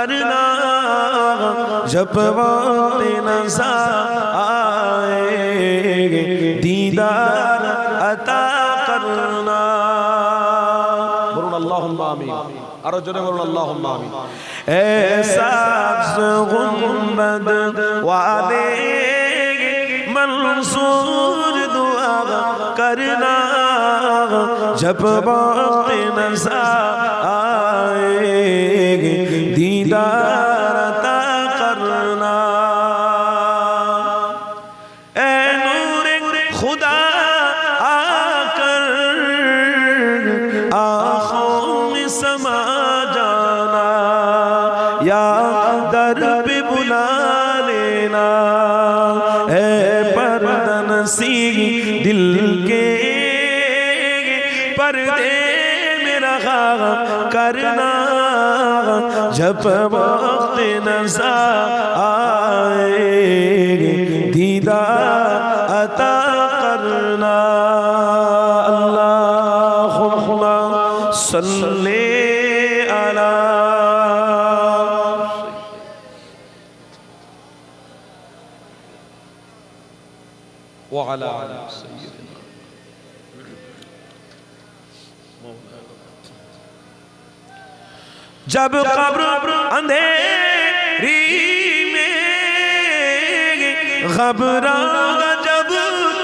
करना जब वक्त नज़र आएगे दीदार अता करना। बोलून अल्लाहुम्मा आमीन, आरो जोरे बोलून अल्लाहुम्मा आमीन। ऐसा गुंबद वाले मंसूर दुआ करना जब वक्त नज़र आएगे दीदार अता करना। ऐ नूरे खुदा आकर आँखों में समा जाना या दर पे बुला लेना। ऐ पर्दनसी दिल के पर्दे में रहा करना जब वक्त नज़र आएगे दीदार अता करना। अल्लाहुम्मा सल्ले अला व अला सय्यिदिना। जब कब्र अंधेरी में घबरागा जब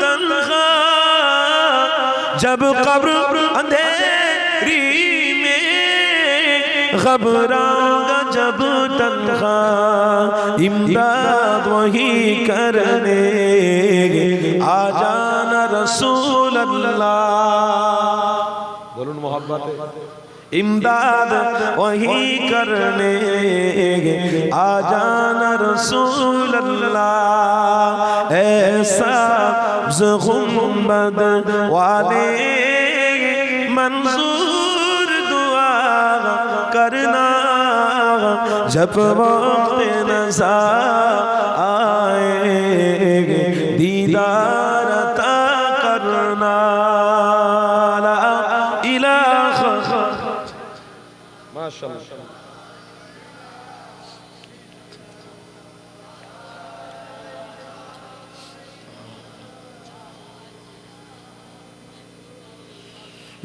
तन्हा, जब कब्र अंधेरी में घबरागा जब तन्हा, इमदाद वही करने आ जाना रसूल अल्लाह। बोलून मोहब्बत इमदाद वही करने आ जाना रसूल अल्लाह। ऐसा गुंबद वाले मंसूर दुआ करना जब वक्त नज़र आएगे दीदार अता करना। ला इलाहा माशाअल्लाह।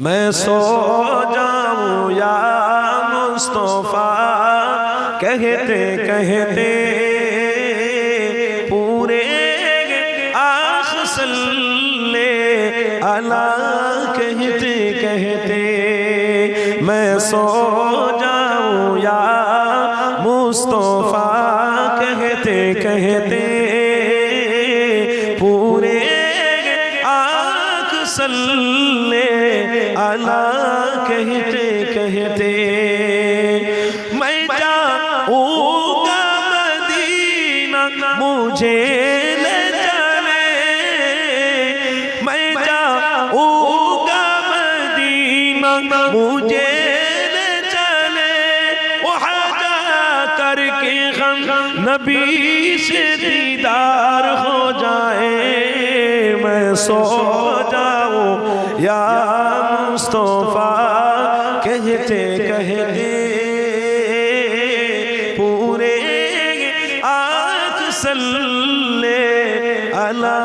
मैं सो जाऊं या मुस्तफा कहते कहते पूरे आख सल्ले अला कहते कहते। मैं सो जाऊं या मुस्तफा कहते कहते पूरे आख सल्ले अला कहते कहते। मैं जाऊंगा मदीना मुझे ले चले, मैं जाऊंगा मदीना मुझे ले चले। वहाँ जा करके हम नबी से दीदार हो जाए। मैं सो जाऊं या मुस्तफा कहते कहते पूरे आँख सल्ले अला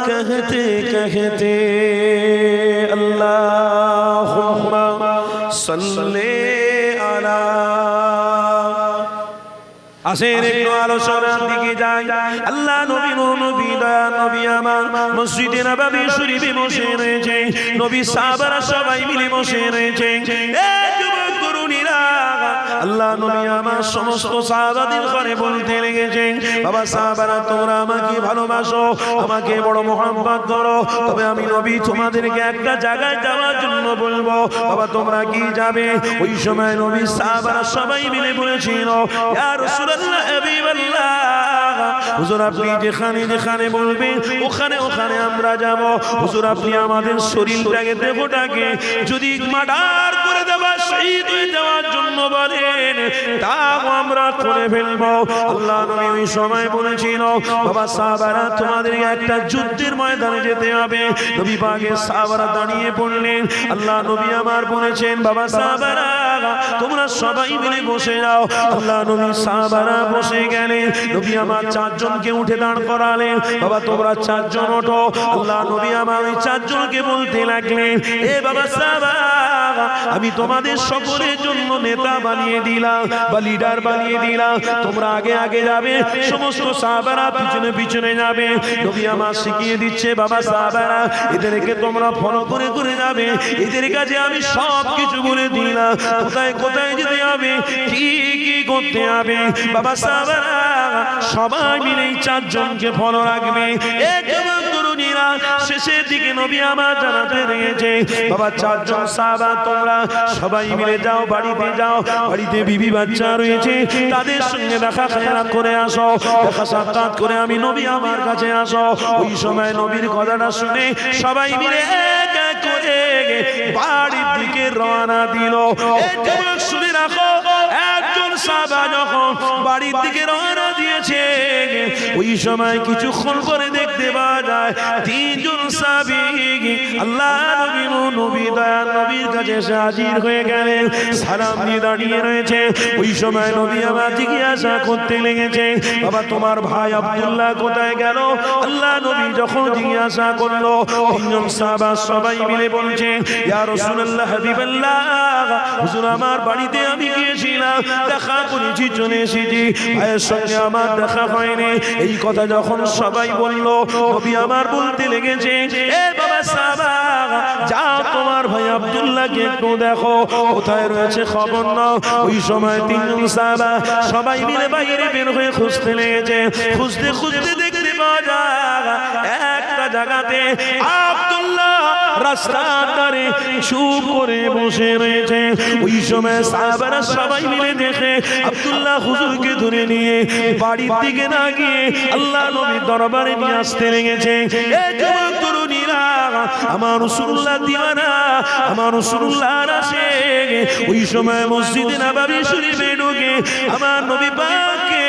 कहते कहते। अल्लाहुम्मा सल्ले अला। আসেন একটু আলোচনার দিকে যাই। আল্লাহ নবী নবী দয়া নবী আমার মসজিদে নববী শরীফে বসে রয়েছে। নবী সাহাবারা সবাই মিলে বসে রয়েছে। এ যুবক তরুণীরা, আল্লাহ নবী আমার সমস্ত সাহাবাদের ঘরে বলতে লেগেছে, বাবা সাহাবারা তোমরা আমাকে ভালোবাসো, আমাকে বড় মোহাম্মত করো, তবে আমি নবী তোমাদেরকে একটা জায়গায় যাওয়ার জন্য বলবো। বাবা তোমরা কি যাবে? ওই সময় নবী সাহাবারা সবাই মিলে বলেছিল, ইয়া রাসূলুল্লাহ হাবিবাল্লাহ, হুজুর আপনি যেখানে যেখানে বলবেন ওখানে ওখানে আমরা যাব। হুজুর আপনি আমাদের শরীরটাকে দেহটাকে যদি মার্ডার করে দেওয়া শহীদ হয়ে যাওয়ার জন্য বলেন তাও আমরা করে ফেলবো। আল্লাহ নবী ওই সময় বলেছিল, বাবা সাহাবারা তোমাদের একটা যুদ্ধের ময়দানে যেতে হবে। নবী পাকের সাহাবারা দাঁড়িয়ে পড়লেন। আল্লাহ নবী আমার বলেছেন, বাবা সাহাবারা তোমরা সবাই মিলে বসে যাও। আল্লাহ নবী সাহাবারা বসে গেলেন। নবী আমার চারজনকে উঠে দাঁড় করালেন। বাবা তোমরা চারজন ওঠো। আল্লাহ নবী আমার ওই চারজনকে বলতে লাগলেন, এ বাবা সাহাবা, আমি তোমাদের সকলের জন্য নেতা বানিয়ে দিলাম বা লিডার বানিয়ে দিলাম। তোমরা আগে আগে যাবে, সমস্ত সাহাবারা পিছনে পিছনে যাবে। নবী আমার শিখিয়ে দিচ্ছে, বাবা সাহাবারা এদেরকে তোমরা ফলো করে করে যাবে। এদের কাছে আমি সব কিছু বলে দিলাম, কোথায় কোথায় যেতে হবে, কি কি করতে হবে। বাবা সাহাবারা সবাই মিলে এই চারজনকে ফলো রাখবে। শেষের দিকে নবী আমার জানাতে রয়েছে, বাবা চারজন সাহাবা তোমরা সবাই মিলে যাও, বাড়িতে যাও। বাড়িতে বিবি বাচ্চা রয়েছে, তাদের সঙ্গে দেখা সাক্ষাৎ করে আসো। দেখা সাক্ষাৎ করে আমি নবী আমার কাছে আসো। ওই সময় নবীর কথাটা শুনে সবাই মিলে এক এক করে বাড়ির দিকে রওনা দিল। শুনে রাখো, একজন সাহাবা যখন বাড়ির দিকে রওনা দিয়েছে, ওই সময় কিছুক্ষণ পরে দেখতে পাওয়া যায় তিনজন সাহাবী আল্লাহ নবী দয়ার নবীর কাছে এসে হাজির হয়ে গেলেন, সালাম দিয়ে দাঁড়িয়ে রয়েছে। ওই সময় নবী আমার জিজ্ঞাসা করতে লেগেছে, বাবা তোমার ভাই আব্দুল্লাহ কোথায় গেল? আল্লাহ নবী যখন জিজ্ঞাসা করলো, তিনজন সাহাবা সবাই মিলে বলছে, ইয়া রাসূলুল্লাহ হাবিবাল্লাহ, হুজুর আমার বাড়িতে আমি গিয়েছিলাম, দেখা করেছি, চলে এসেছি, ভাইয়ের সঙ্গে আমার দেখা হয়নি। এই কথা যখন সবাই বলল, নবী আমার বলতে লেগেছে, এ বাবা সাহাবা, যাও তোমার ভাই আব্দুল্লাহকে একটু দেখো, কোথায় রয়েছে খবর নাও। ওই সময় তিনজন সাহাবা সবাই মিলে বাইরে বের হয়ে খুঁজতে লেগেছে। খুঁজতে খুঁজতে দেখতে পাওয়া যায় একটা জায়গাতে আব্দুল্লাহ রাস্তার ধারে চুপ করে বসে রয়েছে। ওই সময় সাহাবারা সবাই মিলে দেখে আব্দুল্লাহ হুজুরকে ধরে নিয়ে বাড়ির দিকে না গিয়ে আল্লাহ নবীর দরবারে নিয়ে আসতে লেগেছে। এই যুবক তরুণীরা, আমার রাসূলুল্লাহ দিওয়ানা, আমার রাসূলুল্লাহর আশিক। ওই সময় মসজিদে নববী শরীফে ঢুকে আমার নবী পাককে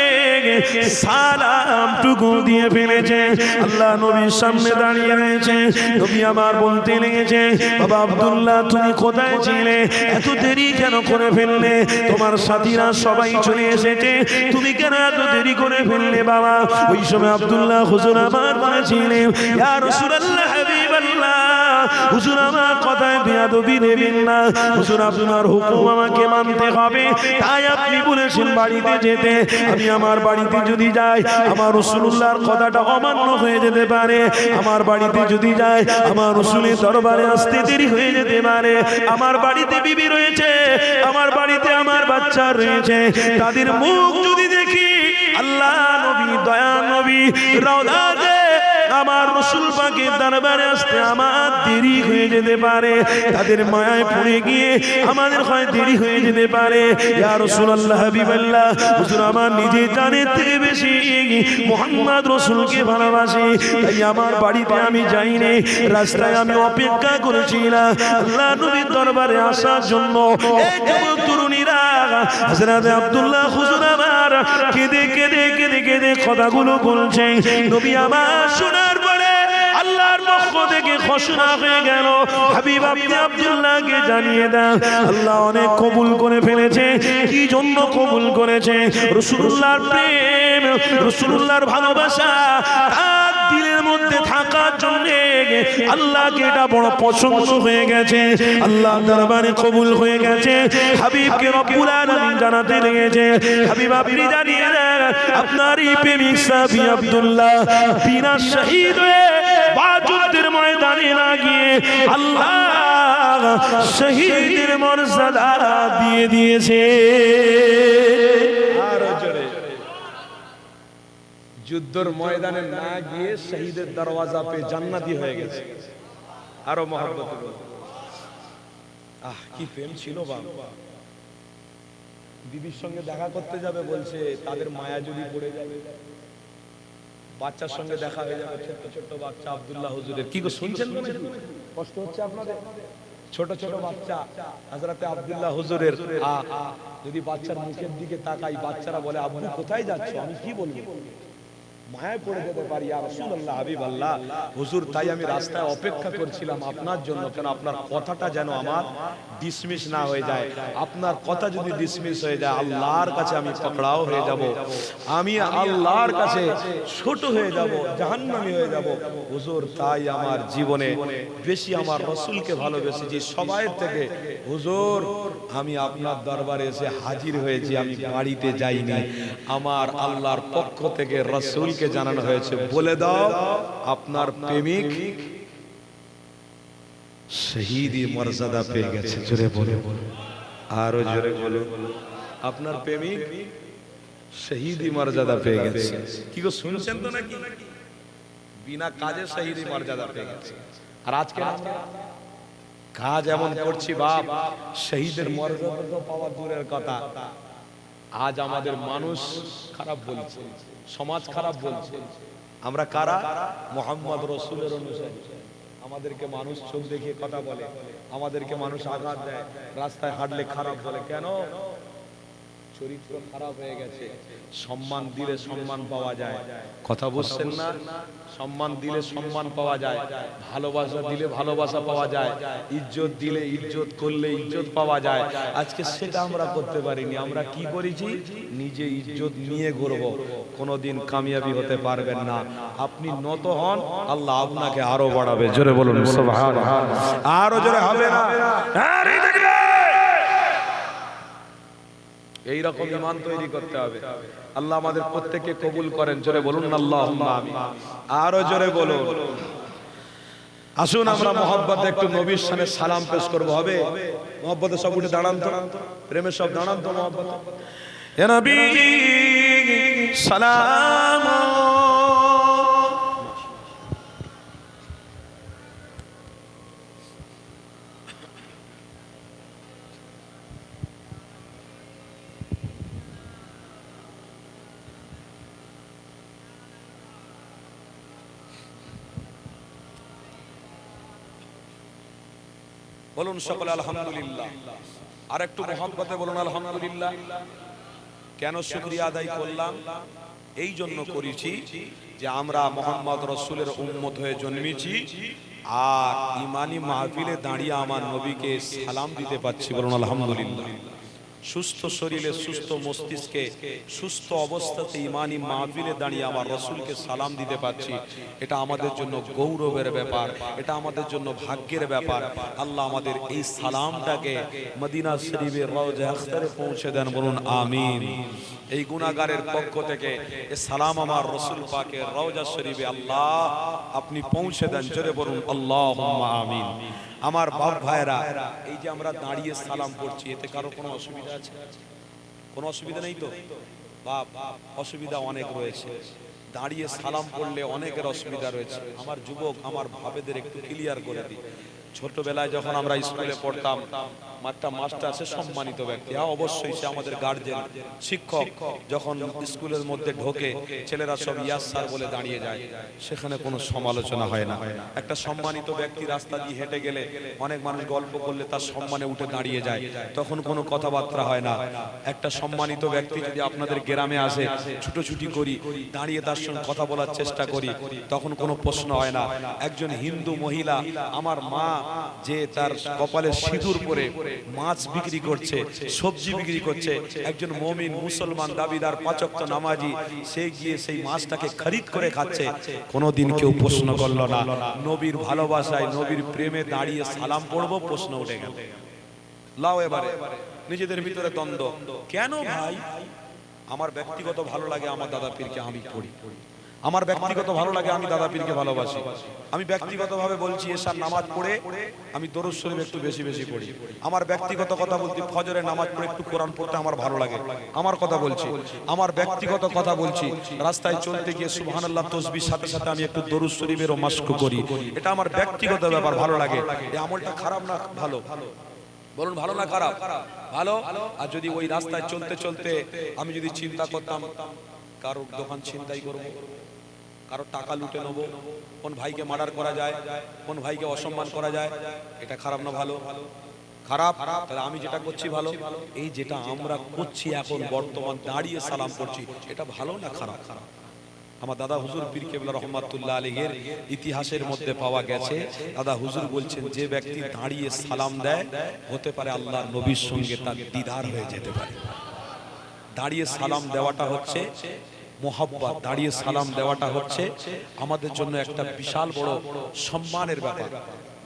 সালামটুকু দিয়ে ফেলেছে। আল্লাহ নবীর সামনে দাঁড়িয়ে রয়েছে। নবী আমার বলতে লেগেছে, বাবা আব্দুল্লাহ তুমি কোথায় ছিলে? এত দেরি কেন করে ফেললে? তোমার সাথীরা সবাই চলে এসেছে, তুমি কেন এত দেরি করে ফেললে বাবা? ওই সময় আব্দুল্লাহ হুজুর আমার বলেছিলেন, ইয়া রাসূলুল্লাহ হাবিবাল্লাহ, হুজুর আমার কথায় বেয়াদবি নেবেন না, হুজুর আপনার হুকুম আমাকে মানতে হবে, তাই আপনি বলেছেন বাড়িতে যেতে। আমি আমার বাড়িতে যদি যাই, আমার রাসূলুল্লাহর কথাটা অমান্য হয়ে যেতে পারে। আমার বাড়িতে যদি যাই, আমার রাসূলের দরবারে আসতে দেরি হয়ে যেতে পারে। আমার বাড়িতে বিবি রয়েছে, আমার বাড়িতে আমার বাচ্চা রয়েছে, তাদের মুখ যদি দেখি, আল্লাহ নবী দয়া নবী রওজাতে আমার রাসূল পাকের দরবারে আসতে আমার দেরি হয়ে যেতে পারে। তাদের মায়ায় পড়ে গিয়ে আমাদের হয় দেরি হয়ে যেতে পারে। ইয়া রাসূলুল্লাহ হাবিবাল্লাহ, হুজুর আমার নিজের জানের থেকে বেশি মুহাম্মদ রাসূলকে ভালোবাসি, তাই আমার বাড়িতে আমি যাইনি, রাস্তায় আমি অপেক্ষা করেছিলাম আল্লাহ নবীর দরবারে আসার জন্য। এই যুবক তরুণীরা, হযরত আব্দুল্লাহ হুজুর আমার কেঁদে কেঁদে কেঁদে কেঁদে কথাগুলো বলছে। নবী আমার শোনার পরে আল্লাহর পক্ষ থেকে ঘোষণা হয়ে গেল, হাবিব আপনি আব্দুল্লাহকে জানিয়ে দেন আল্লাহ অনেক কবুল করে ফেলেছে। কি জন্য কবুল করেছে? রাসূলুল্লাহর প্রেম, রাসূলুল্লাহর ভালোবাসা তার দিলের মধ্যে থাকার জন্য আল্লাহকে এটা বড় পছন্দ হয়ে গেছে, আল্লাহ দরবারে কবুল হয়ে গেছে। হাবিবকে রব্বুল আলামিন জানাতে লেগেছে, হাবিব আপনি জানিয়ে দেন আপনার এই প্রেমিক সাহাবী আব্দুল্লাহ বিনা শহীদ হয়ে বাজুদের ময়দানে না গিয়ে আল্লাহ শহীদের মর্যাদা দিয়ে দিয়েছে। আরো জোরে, যুদ্ধের ময়দানে না গিয়ে শহীদের দরওয়াজা পেয়ে জান্নাতি হয়ে গেছে। আরো মহব্বত, কি প্রেম ছিল বাবা। বিবির সঙ্গে দেখা করতে যাবে, বলছে তাদের মায়া যদি পড়ে যাবে, বাচ্চার সঙ্গে দেখা হয়ে যাবে, ছোট ছোট বাচ্চা আব্দুল্লাহ হুজুরের। কি গো শুনছেন? কষ্ট হচ্ছে আপনাদের? ছোট ছোট বাচ্চা হযরত আব্দুল্লাহ হুজুরের, যদি বাচ্চার মুখের দিকে তাকাই, বাচ্চারা বলে আব্বু কোথায় যাচ্ছ? আমি কি বলবো? মায়ায় পড়ে যেতে পারি ইয়া রাসূলুল্লাহ হাবিবাল্লাহ হুজুর। তাই আমি রাস্তায় অপেক্ষা করছিলাম আপনার জন্য, কেন আপনার কথাটা যেন আমার ডিসমিস না হয়ে যায়। আপনার কথা যদি ডিসমিস হয়ে যায় আল্লাহর কাছে আমি পাকড়াও হয়ে যাব, আমি আল্লাহর কাছে ছোট হয়ে যাব, জাহান্নামী হয়ে যাব হুজুর। তাই আমার জীবনে বেশি আমার রাসূলকে ভালোবেসেছি সবাই থেকে হুজুর। আমি আপনার দরবারে এসে হাজির হয়েছি, আমি বাড়িতে যাইনি। আমার আল্লাহর পক্ষ থেকে রাসূলকে জানানো হয়েছে, বলে দাও আপনার প্রেমিক শহীদি মর্যাদা পেয়ে গেছে। জোরে বলো, আরো জোরে বলো, আপনার প্রেমিক শহীদি মর্যাদা পেয়ে গেছে। কি গো শুনছেন তো নাকি? বিনা কাজে শহীদি মর্যাদা পেয়ে গেছে। আর আজকে কাজ এমন করছি বাপ, শহীদের মর্যাদা পাওয়ার দূরের কথা, আজ আমাদের মানুষ খারাপ বলছে, সমাজ খারাপ বলছে। আমরা কারা? মুহাম্মদ রাসূলের অনুসারী। আমাদেরকে মানুষ চোখ দেখিয়ে কথা বলে, আমাদেরকে মানুষ আঘাত দেয়, রাস্তায় হাঁটলে খারাপ বলে। কেন? চরিত্র খারাপ হয়ে গেছে। সম্মান দিলে সম্মান পাওয়া যায়, কথা বুঝছেন না? সম্মান দিলে সম্মান পাওয়া যায়, ভালোবাসা দিলে ভালোবাসা পাওয়া যায়, ইজ্জত দিলে ইজ্জত করলে ইজ্জত পাওয়া যায়। আজকে সেটা আমরা করতে পারিনি। আমরা কি করেছি? নিজে ইজ্জত নিয়ে ঘুরবো, কোনোদিন কামিয়াবি হতে পারবেন না। আপনি নত হন, আল্লাহ আপনাকে আরো বাড়াবে। জোরে বলুন সুবহানাল্লাহ। আরো জোরে হবে না? এইরকম ঈমান তৈরি করতে হবে। আল্লাহ আমাদের প্রত্যেককে কবুল করেন। জোরে বলুন আল্লাহুম্মা আমিন। আরো জোরে বলুন। আসুন আমরা মহব্বতে একটু নবীর শানে সালাম পেশ করব। হবে? মহব্বতে সব উঠে দাঁড়ান তো, প্রেমে সব দাঁড়ান তো মহব্বতে। ইয়া নবী সালাম। বলুন সকলে আলহামদুলিল্লাহ। আর একটু মহব্বতে বলুন আলহামদুলিল্লাহ। কেন শুকরিয়া আদায় করলাম? এই জন্য করেছি যে আমরা মুহাম্মদ রাসূলের উম্মত হয়ে জন্মেছি, আর ইমানি মাহফিলে দাঁড়িয়ে আমার নবীকে সালাম দিতে পাচ্ছি। বলুন আলহামদুলিল্লাহ। সুস্থ শরীরে, সুস্থ মস্তিষ্কে, সুস্থ অবস্থাতে ইমানি মাহফিলে দাঁড়িয়ে আমার রাসূলকে সালাম দিতে পাচ্ছি। এটা আমাদের জন্য গৌরবের ব্যাপার, এটা আমাদের জন্য ভাগ্যের ব্যাপার। আল্লাহ আমাদের এই সালামটাকে মদিনা শরীফের রওজা আখতারে পৌঁছে দেন। বলুন আমিন। এই গুনাহগারের পক্ষ থেকে এই সালাম আমার রাসূল পাকের রওজা শরীফে আল্লাহ আপনি পৌঁছে দেন। জোরে বলুন আল্লাহুম্মা আমিন। আমার বাপ ভাইরা, এই যে আমরা দাঁড়িয়ে সালাম পড়ছি, এতে কারো কোনো অসুবিধা আছে? কোনো অসুবিধা নেই তো? বাপ, অসুবিধা অনেক রয়েছে। দাঁড়িয়ে সালাম পড়লে অনেকের অসুবিধা রয়েছে। আমার যুবক, আমার ভাবেদের একটু ক্লিয়ার করে দিই। ছোটবেলায় যখন আমরা স্কুলে পড়তাম, একটা মাস্টার, সে সম্মানিত ব্যক্তি, হ্যাঁ অবশ্যই সে আমাদের গার্জেন, শিক্ষক। যখন স্কুলের মধ্যে ঢোকে ছেলেরা সব ইয়াস স্যার বলে দাঁড়িয়ে যায়, সেখানে কোনো সমালোচনা হয় না। একটা সম্মানিত ব্যক্তি রাস্তা দিয়ে হেঁটে গেলে অনেক মানুষ গল্প করলে তার সম্মানে উঠে দাঁড়িয়ে যায়, তখন কোনো কথাবার্তা হয় না। একটা সম্মানিত ব্যক্তি যদি আপনাদের গ্রামে আসে, ছুটোছুটি করি, দাঁড়িয়ে তার সঙ্গে কথা বলার চেষ্টা করি, তখন কোনো প্রশ্ন হয় না। একজন হিন্দু মহিলা, আমার মা, যে তার কপালে সিঁদুর পরে মাছ বিক্রি করছে, সবজি বিক্রি করছে, একজন মুমিন মুসলমান দাবিদার পাঁচ ওয়াক্ত নামাজি, সে গিয়ে সেই মাছটাকে খরিদ করে খাচ্ছে, কোনোদিন কেউ প্রশ্ন করল না। নবীর ভালোবাসায়, নবীর প্রেমে দাঁড়িয়ে সালাম পড়বো, প্রশ্ন উঠে গেল। লাও এবারে নিজেদের ভিতরে দ্বন্দ্ব। কেন ভাই? আমার ব্যক্তিগত ভালো লাগে আমার দাদা পীরকে আমি পড়ি, আমার ব্যক্তিগত ভালো লাগে আমি দাদা পীরকে ভালোবাসি। আমি ব্যক্তিগতভাবে বলছি, এশার নামাজ পড়ে আমি দরুদ শরীফ একটু বেশি বেশি পড়ি। আমার ব্যক্তিগত কথা বলছি, ফজরের নামাজ পড়ে একটু কোরআন পড়তে আমার ভালো লাগে। আমার কথা বলছি, আমার ব্যক্তিগত কথা বলছি। রাস্তায় চলতে গিয়ে সুবহানাল্লাহ তাসবিহর সাথে সাথে আমি একটু দরুদ শরীফেরও মাশক করি। এটা আমার ব্যক্তিগত ব্যাপার, ভালো লাগে। এই আমলটা খারাপ না ভালো? বলুন ভালো না খারাপ? ভালো। আর যদি ওই রাস্তায় চলতে চলতে আমি যদি চিন্তা করতাম কারোর দোকান ছিনতাই করব, কারো টাকা লুটে নেবো, কোন ভাইকে মার্ডার করা যায়, কোন ভাইকে অসম্মান করা যায়, এটা খারাপ না ভালো? খারাপ। তাহলে আমি যেটা করছি ভালো? এই যেটা আমরা করছি এখন বর্তমান দাঁড়িয়ে সালাম করছি, এটা ভালো না খারাপ? আমার দাদা হুজুর পীর কেবলা রহমাতুল্লাহ আলাইহির ইতিহাসের মধ্যে পাওয়া গেছে, দাদা হুজুর বলছেন যে ব্যক্তি দাঁড়িয়ে সালাম দেয় হতে পারে আল্লাহর নবীর সঙ্গে তার দিদার হয়ে যেতে পারে। দাঁড়িয়ে সালাম দেওয়াটা হচ্ছে মোহাব্বত, দাঁড়িয়ে সালাম দেওয়াটা হচ্ছে আমাদের জন্য একটা বিশাল বড় সম্মানের ব্যাপার।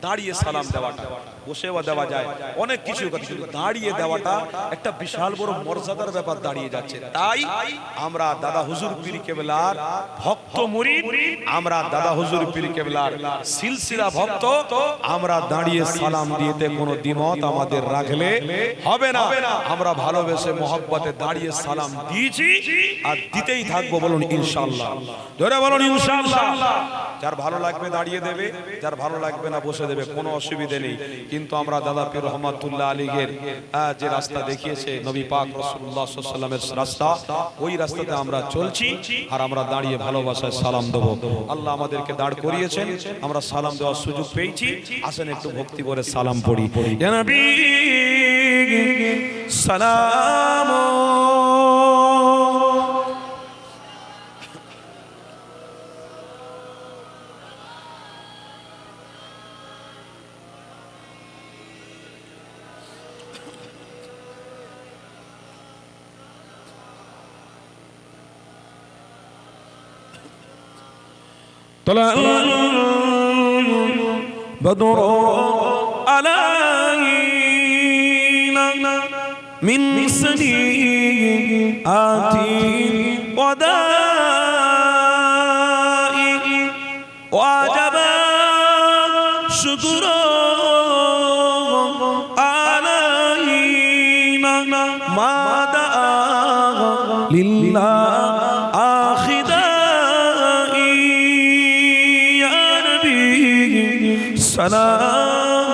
দাঁড়িয়ে সালাম দেওয়াটা, বসেও দেওয়া যায় অনেক কিছু, কিন্তু দাঁড়িয়ে দেওয়াটা একটা বিশাল বড় মর্যাদার ব্যাপার দাঁড়িয়ে যাচ্ছে। তাই আমরা দাদা হুজুর পীর কেবলার ভক্ত মুরিদ, আমরা দাদা হুজুর পীর কেবলার সিলসিলা ভক্ত, আমরা দাঁড়িয়ে সালাম দিতে কোনো দ্বিমত আমাদের রাখলে হবে না। আমরা ভালোবেসে মহব্বতে দাঁড়িয়ে সালাম দিয়েছি আর দিতেই থাকবো, বলুন ইনশাআল্লাহ। ধরে বলুন ইনশাআল্লাহ। যার ভালো লাগবে দাঁড়িয়ে দেবে, যার ভালো লাগবে না বসে দেবে, কোনো অসুবিধে নেই। কিন্তু আমরা দাদা পীর রহমাতুল্লাহ আলাইহির যে রাস্তা দেখিয়েছে নবী পাক রাসূলুল্লাহ সাল্লাল্লাহু আলাইহি ওয়াসাল্লামের রাস্তা, ওই রাস্তাতে আমরা চলছি আর আমরা দাঁড়িয়ে ভালোবাসায় সালাম দেব। আল্লাহ আমাদেরকে দাঁড় করিয়েছেন, আমরা সালাম দেওয়ার সুযোগ পেয়েছি। আসেন একটু ভক্তি ভরে সালাম পড়ি। ইয়া নবী সালাম طلع البدر علينا من سنيئات الوداع وجب شكر علينا ما دعا لله سلام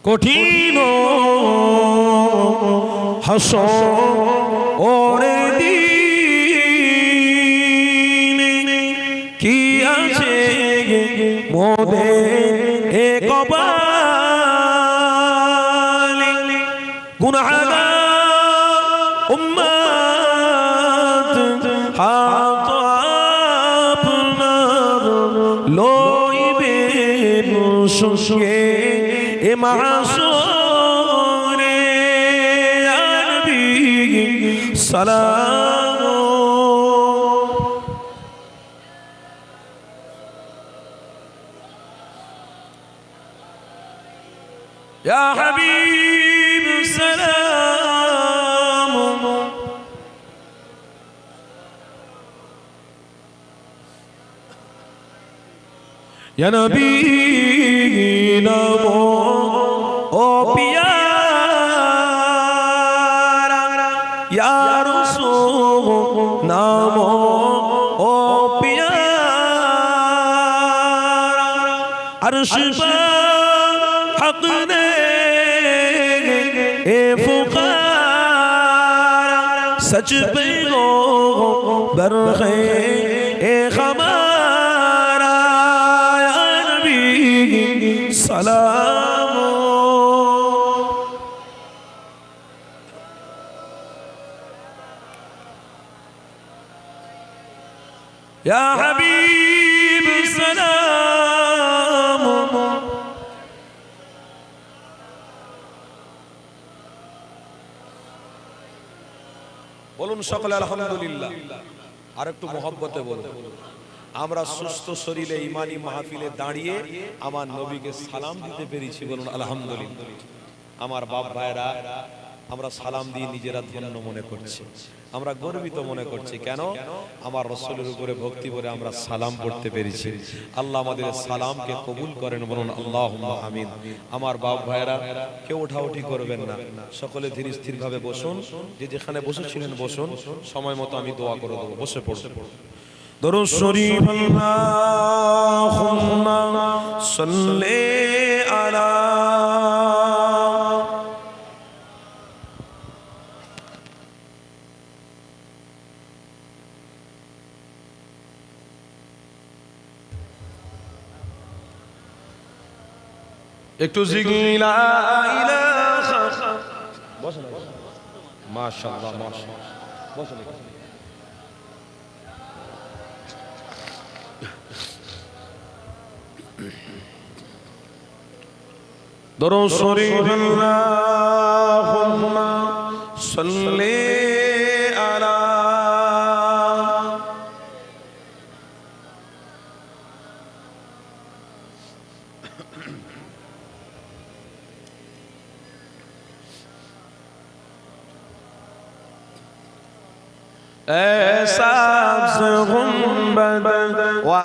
কঠিন হাসরে কি আছে মোদের এ কপালে গুনাহগার উম্মত হাত আপনার লইবেন সঙ্গে এ মাসরে ইয়া নবী সালাম يا حبيب سلام يا نبي نمو او پیارا يا رسول نمو او پیارا عرش پر حق نے اے فقارا سچ پہ گو برخے اے خمارا یا نبی سلام یا حبیب سلام বলুন সকলে আলহামদুলিল্লাহ। আর একটু মহব্বতে বলুন। আমরা সুস্থ শরীরে ইমানি মাহফিলে দাঁড়িয়ে আমার নবীকে সালাম দিতে পেরেছি, বলুন আলহামদুলিল্লাহ। আমার বাপ ভাইরা, আমরা সালাম দিয়ে নিজেরা ধন্য মনে করছি, আমরা গর্বিত মনে করছি। কেন? আমার রাসূলের উপরে ভক্তি করে আমরা সালাম পড়তে পেরেছি। আল্লাহ আমাদের সালামকে কবুল করেন, বলুন আল্লাহুম্মা আমিন। আমার বাপ ভাইরা, কেউ ওঠাউঠি করবেন না, সকলে ধীর স্থির ভাবে বসুন। যে যেখানে বসেছিলেন বসুন, সময় মতো আমি দোয়া করে দেবো, বসে পড়ুন। দরুদ শরীফ আল্লাহুম্মা সাল্লি আলা একটু জিকির লা ইলাহা মাশাআল্লাহ মাশাআল্লাহ বসেন দরুদ শরীফ আল্লাহুম্মা সাল্লি আলা ऐसा गुंबद